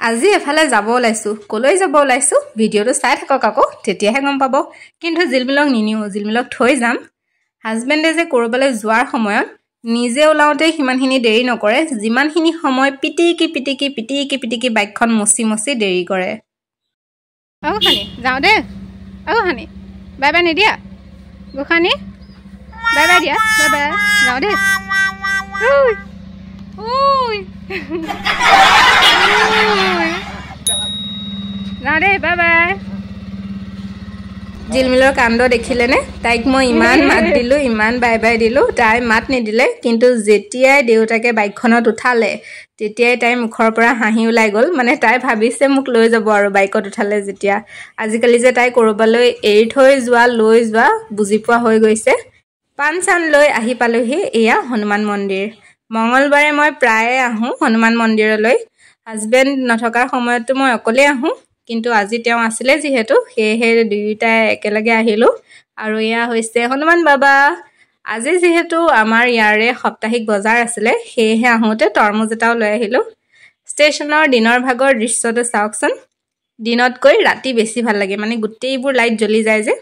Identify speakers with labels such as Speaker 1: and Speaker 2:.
Speaker 1: আজি এফালে যাব ওলাইছো কলৈ যাব ওলাইছো ভিডিওটো চাই থাকক আকৌ তেতিয়াহে গম পাব কিন্তু জিলমিলক নিনিও জিলমিলক থৈ যাম হাজবেণ্ডে যে কৰবালৈ যোৱাৰ সময়ত নিজে ওলাওতে হিমানখিনি দেৰি নকৰে যিমানখিনি সময় পিটিকি বাইকখন মচি দেৰি কৰে হানি যাও দে হানি বাই বাই নিদিয়া গোখানি বাই বাই দিয়া বাই বাই যাও দে ওই যাও দে বাই বাই জিলমিলৰ কাণ্ড দেখিলেনে তাইক মই ইমান মাত দিলো ইমান বাই বাই দিলো তাই মাত নিদিলে কিন্তু যেতিয়াই দেউতাকে বাইকখনত উঠালে তেতিয়াই তাই মুখৰ পৰা হাঁহি ওলাই গ'ল মানে তাই ভাবিছে মোক লৈ যাব আৰু বাইকত উঠালে যেতিয়া আজিকালি যে তাই কৰবালৈ এৰি থৈ যোৱা লৈ যোৱা বুজি পোৱা হৈ গৈছে পান চান লৈ আহি পালোহি এয়া হনুমান মন্দিৰ মঙ্গলবাৰে মই প্ৰায়ে আহোঁ হনুমান মন্দিৰলৈ হাজবেণ্ড নথকাৰ সময়তো মই অকলে আহোঁ কিন্তু আজি তেওঁ আছিলে যিহেতু সেয়েহে দুয়োটাই একেলগে আহিলো আৰু এয়া হৈছে হনুমান বাবা আজি যেহেতু আমাৰ ইয়াৰে সপ্তাহিক বজাৰ আছিলে সেয়েহে আহোঁতে তৰমুজ এটাও লৈ আহিলো ষ্টেচনৰ দিনৰ ভাগৰ দৃশ্যটো চাওকচোন দিনতকৈ ৰাতি বেছি ভাল লাগে মানে গোটেইবোৰ লাইট জ্বলি যায় যে